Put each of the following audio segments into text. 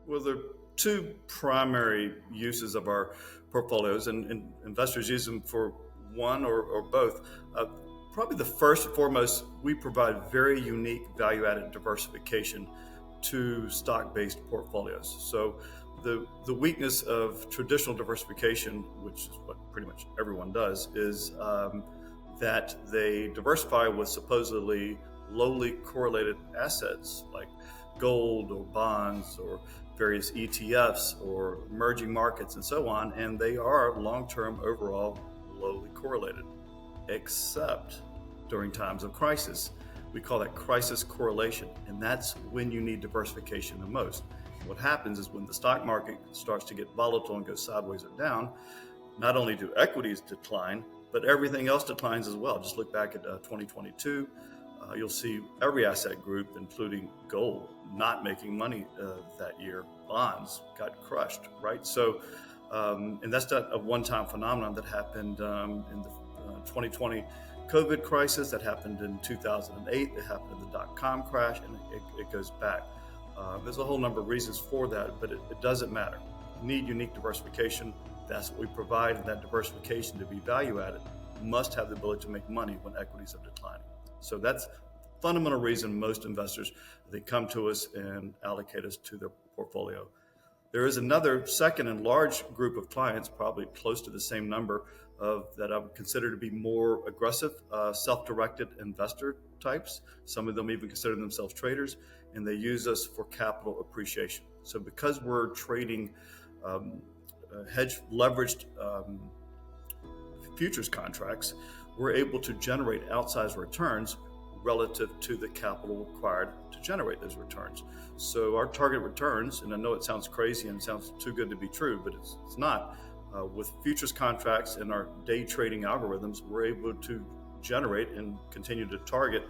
Well, there are two primary uses of our portfolios, and investors use them for one or both. Probably the first and foremost, we provide very unique value-added diversification to stock-based portfolios. So the weakness of traditional diversification, which is what pretty much everyone does, is that they diversify with supposedly lowly correlated assets like gold or bonds or various ETFs or emerging markets and so on, and they are long-term overall lowly correlated, except during times of crisis. We call that crisis correlation, and that's when you need diversification the most. What happens is when the stock market starts to get volatile and go sideways or down, not only do equities decline, but everything else declines as well. Just look back at 2022. You'll see every asset group, including gold, not making money that year. Bonds got crushed, right? So, and that's not a one-time phenomenon that happened in the 2020 COVID crisis, that happened in 2008, it happened in the dot-com crash, and it goes back. There's a whole number of reasons for that, but it doesn't matter. You need unique diversification. That's what we provide, and that diversification, to be value added, must have the ability to make money when equities are declining. So that's the fundamental reason most investors, they come to us and allocate us to their portfolio. There is another second and large group of clients, probably close to the same number, that I would consider to be more aggressive, self-directed investor types. Some of them even consider themselves traders, and they use us for capital appreciation. So because we're trading hedge leveraged futures contracts, we're able to generate outsized returns relative to the capital required to generate those returns. So our target returns, and I know it sounds crazy and it sounds too good to be true, but it's not. With futures contracts and our day trading algorithms, we're able to generate and continue to target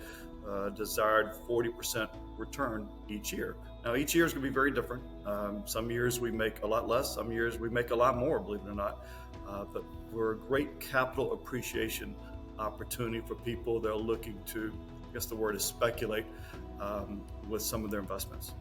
desired 40% return each year. Now, each year is going to be very different. Some years we make a lot less, some years we make a lot more, believe it or not. But we're a great capital appreciation opportunity for people that are looking to, I guess the word is speculate, with some of their investments.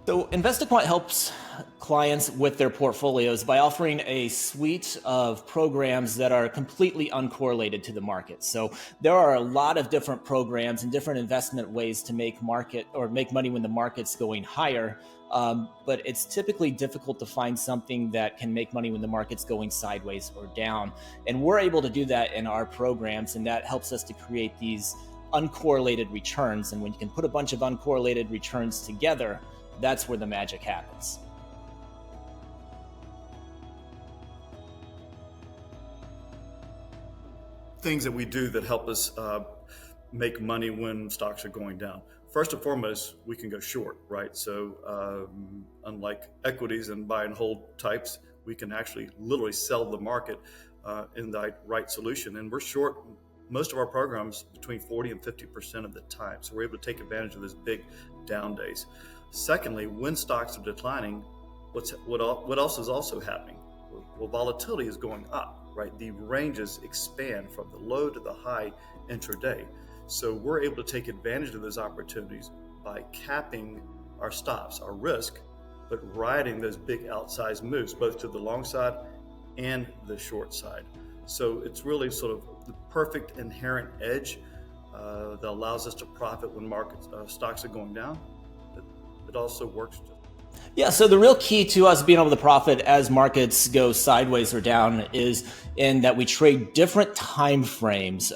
So InvestiQuant helps clients with their portfolios by offering a suite of programs that are completely uncorrelated to the market. So there are a lot of different programs and different investment ways to make money when the market's going higher. But it's typically difficult to find something that can make money when the market's going sideways or down. And we're able to do that in our programs, and that helps us to create these uncorrelated returns. And when you can put a bunch of uncorrelated returns together, that's where the magic happens. Things that we do that help us make money when stocks are going down. First and foremost, we can go short, right? So unlike equities and buy and hold types, we can actually literally sell the market in the right solution. And we're short most of our programs between 40 and 50% of the time. So we're able to take advantage of those big down days. Secondly, when stocks are declining, what else is also happening? Well, volatility is going up, right? The ranges expand from the low to the high intraday. So we're able to take advantage of those opportunities by capping our stops, our risk, but riding those big outsized moves, both to the long side and the short side. So it's really sort of the perfect inherent edge that allows us to profit when stocks are going down. It also works. Yeah, so the real key to us being able to profit as markets go sideways or down is in that we trade different time frames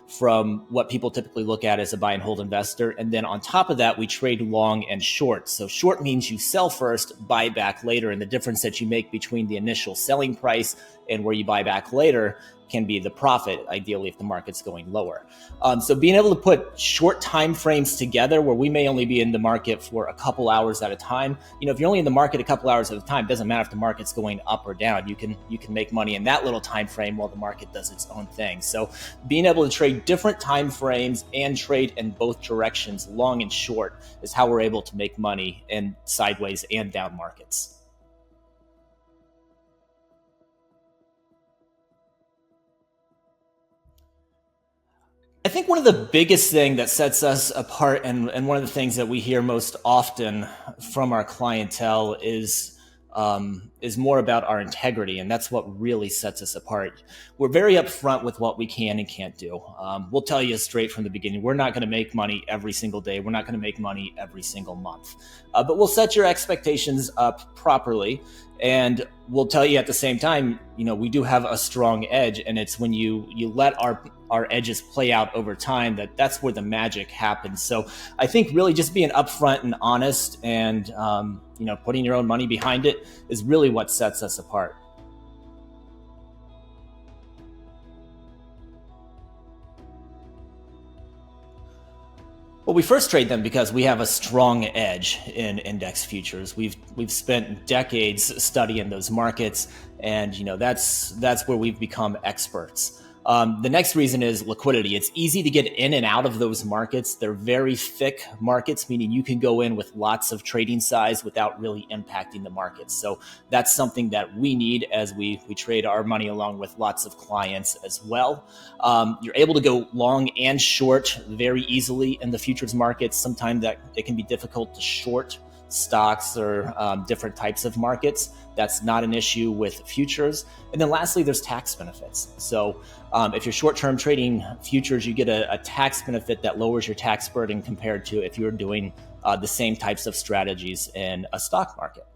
from what people typically look at as a buy and hold investor. And then on top of that, we trade long and short. So short means you sell first, buy back later. And the difference that you make between the initial selling price and where you buy back later can be the profit, ideally, if the market's going lower. So being able to put short time frames together where we may only be in the market for a couple hours at a time. You know, if you're only in the market a couple hours at a time, it doesn't matter if the market's going up or down. You can make money in that little time frame while the market does its own thing. So being able to trade different time frames and trade in both directions, long and short, is how we're able to make money in sideways and down markets. I think one of the biggest thing that sets us apart, and one of the things that we hear most often from our clientele is more about our integrity, and that's what really sets us apart. We're very upfront with what we can and can't do. We'll tell you straight from the beginning, we're not going to make money every single day. We're not going to make money every single month, but we'll set your expectations up properly. And we'll tell you at the same time, we do have a strong edge, and it's when you let our edges play out over time that's where the magic happens. So I think really just being upfront and honest, and putting your own money behind it is really what sets us apart. Well, we first trade them because we have a strong edge in index futures. We've spent decades studying those markets, and that's where we've become experts. The next reason is liquidity. It's easy to get in and out of those markets. They're very thick markets, meaning you can go in with lots of trading size without really impacting the markets. So that's something that we need as we trade our money along with lots of clients as well. You're able to go long and short very easily in the futures markets. Sometimes that it can be difficult to short stocks or different types of markets. That's not an issue with futures. And then lastly, there's tax benefits. So if you're short-term trading futures, you get a tax benefit that lowers your tax burden compared to if you're doing the same types of strategies in a stock market.